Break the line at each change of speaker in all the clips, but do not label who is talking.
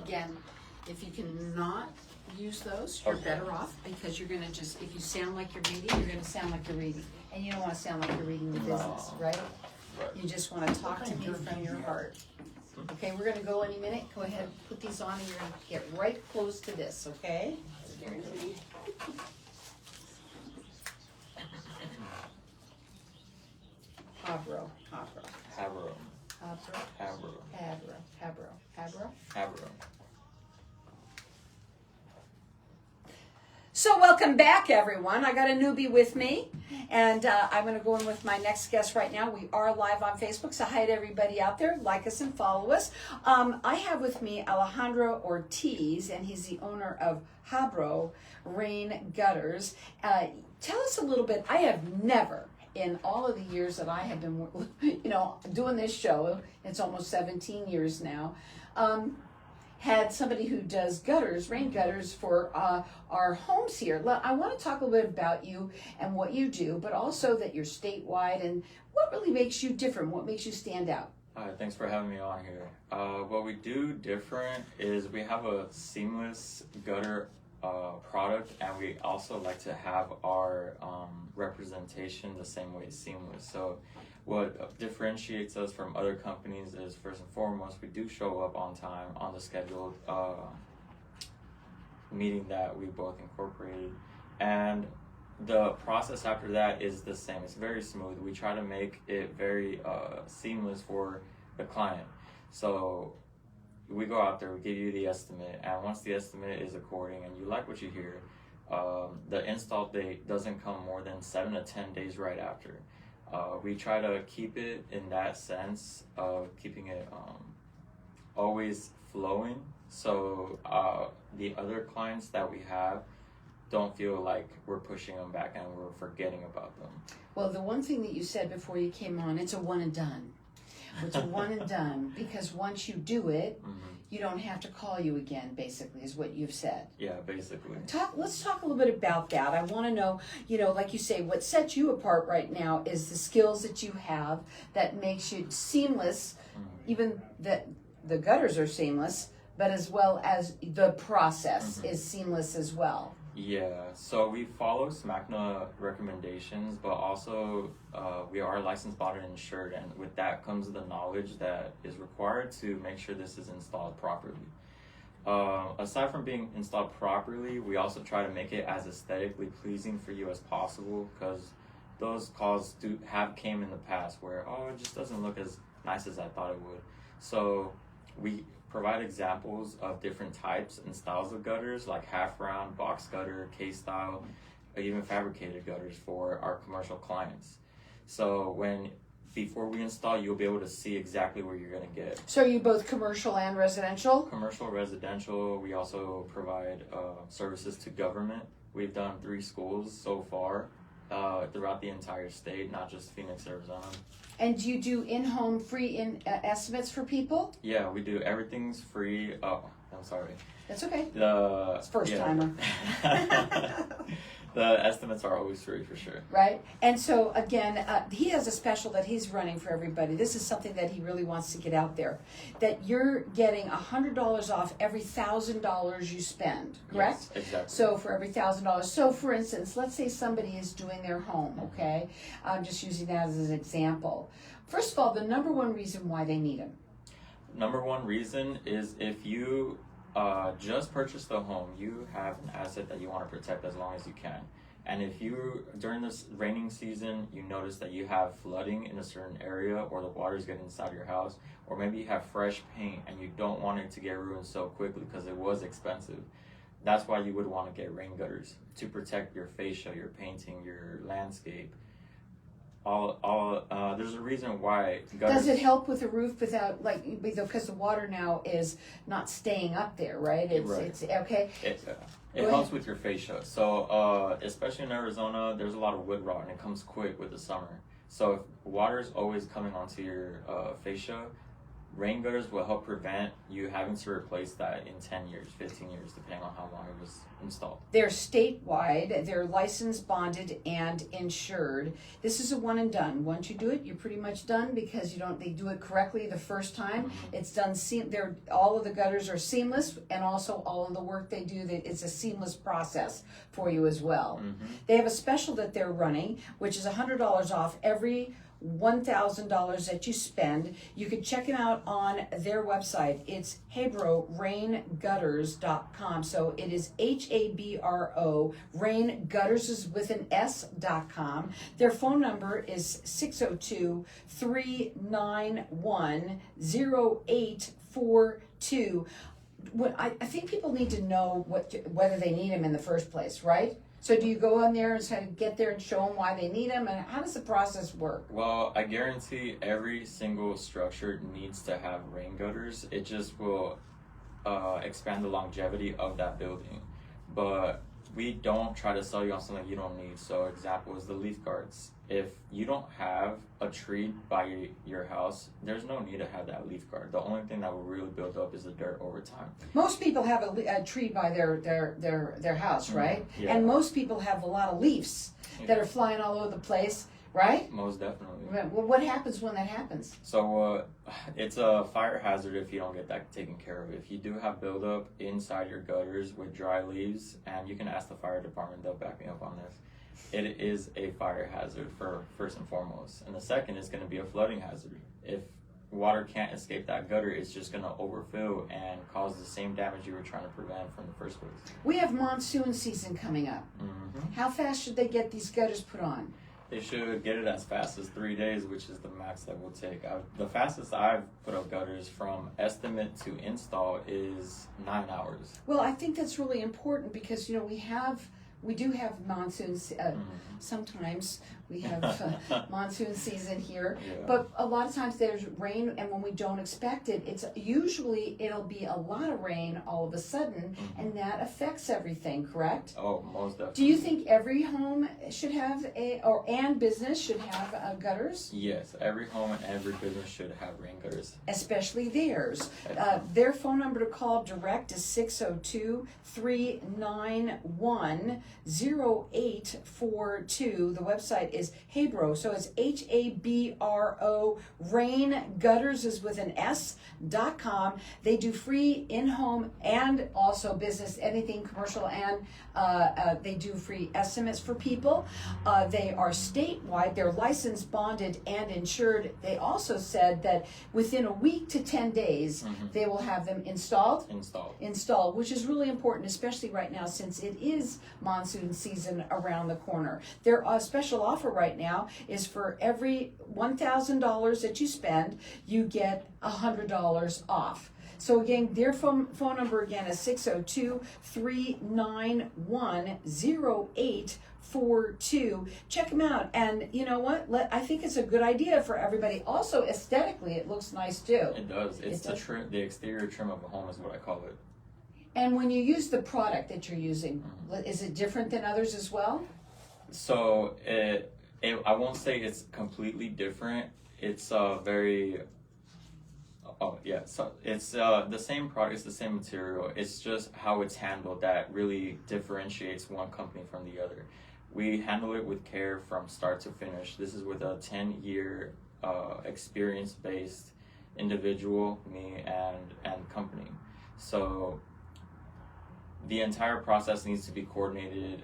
Again, if you cannot use those, you're better off because you're gonna just, if you sound like you're reading, you're gonna sound like you're reading. And you don't wanna sound like you're reading the business, right? You just wanna talk to me from your heart. Okay, we're gonna go any minute. Go ahead, put these on and you're gonna get right close to this, okay? Habro. So welcome back, everyone. I got a newbie with me, and I'm going to go in with my next guest right now. We are live on Facebook, so hi to everybody out there. Like us and follow us. I have with me Alejandro Ortiz, and he's the owner of Habro Rain Gutters. Tell us a little bit. I have never, in all of the years that I have been, doing this show, it's almost 17 years now, had somebody who does gutters, rain gutters for our homes here. I want to talk a little bit about you and what you do, but also that you're statewide and what really makes you different, what makes you stand out.
Thanks for having me on here. What we do different is we have a seamless gutter product, and we also like to have our representation the same way it's seamless. So what differentiates us from other companies is, first and foremost, we do show up on time on the scheduled meeting that we both incorporated, and the process after that is the same. It's very smooth. We try to make it very seamless for the client. So we go out there, we give you the estimate, and once the estimate is according and you like what you hear, the install date doesn't come more than 7 to 10 days right after. We try to keep it in that sense of keeping it always flowing, so the other clients that we have don't feel like we're pushing them back and we're forgetting about them.
Well, the one thing that you said before you came on, it's a one and done. It's a one and done, because once you do it, you don't have to call you again, basically, is what you've said.
Yeah, basically.
Let's talk a little bit about that. I want to know, like you say, what sets you apart right now is the skills that you have that makes you seamless, even that the gutters are seamless, but as well as the process is seamless as well.
Yeah, so we follow SMACNA recommendations, but also we are licensed, bought, and insured, and with that comes the knowledge that is required to make sure this is installed properly. Aside from being installed properly, we also try to make it as aesthetically pleasing for you as possible, because those calls came in the past where, it just doesn't look as nice as I thought it would. So we provide examples of different types and styles of gutters, like half round, box gutter, K-style, or even fabricated gutters for our commercial clients. So before we install, you'll be able to see exactly where you're going to get.
So are you both commercial and residential?
Commercial, residential. We also provide services to government. We've done 3 schools so far throughout the entire state, not just Phoenix, Arizona. And
do you do in-home free estimates for people?
Yeah, we do. Everything's free. Oh, I'm sorry.
That's okay.
It's
first-timer.
The estimates are always free for sure.
Right. And so, again, he has a special that he's running for everybody. This is something that he really wants to get out there. That you're getting $100 off every $1,000 you spend, correct?
Yes, exactly.
So for every $1,000. So, for instance, let's say somebody is doing their home, okay? I'm just using that as an example. First of all, the number one reason why they need them.
Number one reason is if you just purchased the home, you have an asset that you want to protect as long as you can. And if you, during this raining season, you notice that you have flooding in a certain area, or the water's getting inside your house, or maybe you have fresh paint and you don't want it to get ruined so quickly because it was expensive, that's why you would want to get rain gutters, to protect your fascia, your painting, your landscape. There's a reason why gutters.
Does it help with the roof without, because the water now is not staying up there, right? It's okay.
It helps with your fascia. So especially in Arizona, there's a lot of wood rot, and it comes quick with the summer. So if water is always coming onto your fascia, rain gutters will help prevent you having to replace that in 10 years, 15 years, depending on how long it was installed.
They're statewide, they're licensed, bonded, and insured. This is a one and done. Once you do it, you're pretty much done because they do it correctly the first time. It's done, all of the gutters are seamless, and also all of the work they do, it's a seamless process for you as well. They have a special that they're running, which is $100 off every $1,000 that you spend. You can check them out on their website. It's habroraingutters.com. So it is Habro, rain gutters is with an S.com. Their phone number is 602-391-0842. I think people need to know whether they need them in the first place, right? So do you go on there and try to get there and show them why they need them? And how does the process work?
Well, I guarantee every single structure needs to have rain gutters. It just will expand the longevity of that building. But we don't try to sell you on something you don't need. So example is the leaf guards. If you don't have a tree by your house, there's no need to have that leaf guard. The only thing that will really build up is the dirt over time.
Most people have a tree by their house, right?
Yeah.
And most people have a lot of leaves that are flying all over the place, right?
Most definitely.
Well, what happens when that happens?
So it's a fire hazard if you don't get that taken care of. If you do have buildup inside your gutters with dry leaves, and you can ask the fire department, they'll back me up on this. It is a fire hazard for first and foremost. And the second is going to be a flooding hazard. If water can't escape that gutter, it's just going to overfill and cause the same damage you were trying to prevent from the first place.
We have monsoon season coming up. How fast should they get these gutters put on?
They should get it as fast as 3 days, which is the max that will take. The fastest I've put up gutters from estimate to install is 9 hours.
Well, I think that's really important because, we do have monsoons. Sometimes we have monsoon season here, but a lot of times there's rain, and when we don't expect it, it'll be a lot of rain all of a sudden, and that affects everything. Correct?
Oh, most definitely.
Do you think every home should have and business should have gutters?
Yes, every home and every business should have rain gutters.
Especially theirs. Their phone number to call direct is 602-391-0842. The website is Habro, so it's Habro. Rain gutters is with an S.com. They do free in-home and also business, anything commercial, and they do free estimates for people. They are statewide. They're licensed, bonded, and insured. They also said that within a week to 10 days, they will have them installed, which is really important, especially right now since it is monsoon season around the corner. Their special offer right now is for every $1,000 that you spend, you get $100 off. So again, their phone number again is 602-391-0842. Check them out, and you know what? I think it's a good idea for everybody. Also, aesthetically, it looks nice too.
It does. It's the exterior trim of a home is what I call it.
And when you use the product that you're using, is it different than others as well?
So I won't say it's completely different. It's so it's the same product, it's the same material. It's just how it's handled that really differentiates one company from the other. We handle it with care from start to finish. This is with a 10-year experience-based individual, me, and company. So the entire process needs to be coordinated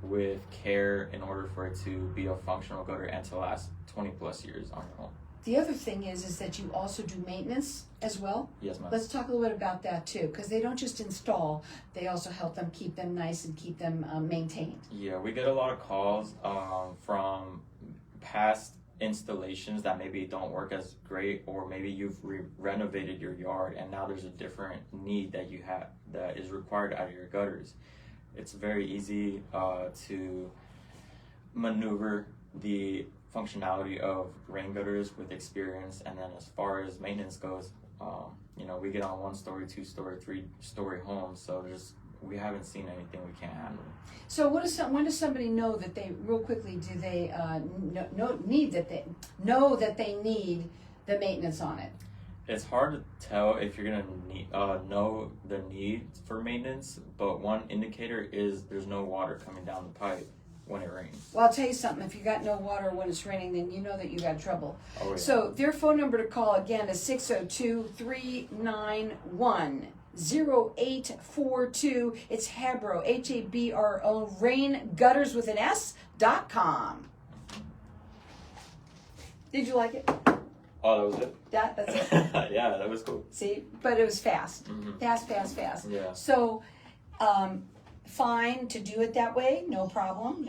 with care in order for it to be a functional gutter and to last 20 plus years on your home.
The other thing is that you also do maintenance as well.
Yes, ma'am.
Let's talk a little bit about that too, because they don't just install; they also help them keep them nice and keep them maintained.
Yeah, we get a lot of calls from past installations that maybe don't work as great, or maybe you've renovated your yard and now there's a different need that you have that is required out of your gutters. It's very easy to maneuver the functionality of rain gutters with experience, and then as far as maintenance goes, we get on 1-story, 2-story, 3-story homes, so we haven't seen anything we can't handle.
So when does somebody know that they, real quickly, do they know that they need the maintenance on it?
It's hard to tell if you're gonna know the need for maintenance, but one indicator is there's no water coming down the pipe when it rains.
Well, I'll tell you something. If you got no water when it's raining, then you know that you got trouble.
Oh, yeah.
So their phone number to call again is 602-391-0842. It's Habro, Habro, rain gutters with an S.com. Did you like it?
Oh, that was it?
That's it.
Yeah, that was cool.
See, but it was fast.
Mhm.
Fast.
Yeah.
So, fine to do it that way, no problem.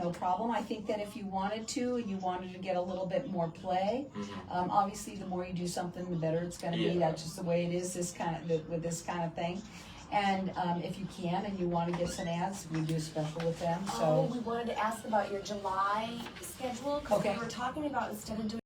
I think that if you wanted to and you wanted to get a little bit more play, obviously the more you do something, the better it's going to be.
Yeah.
That's just the way it is. With this kind of thing. And if you can and you want to get some ads, we do a special with them. So
we wanted to ask about your July schedule because
Okay.
we were talking about instead of doing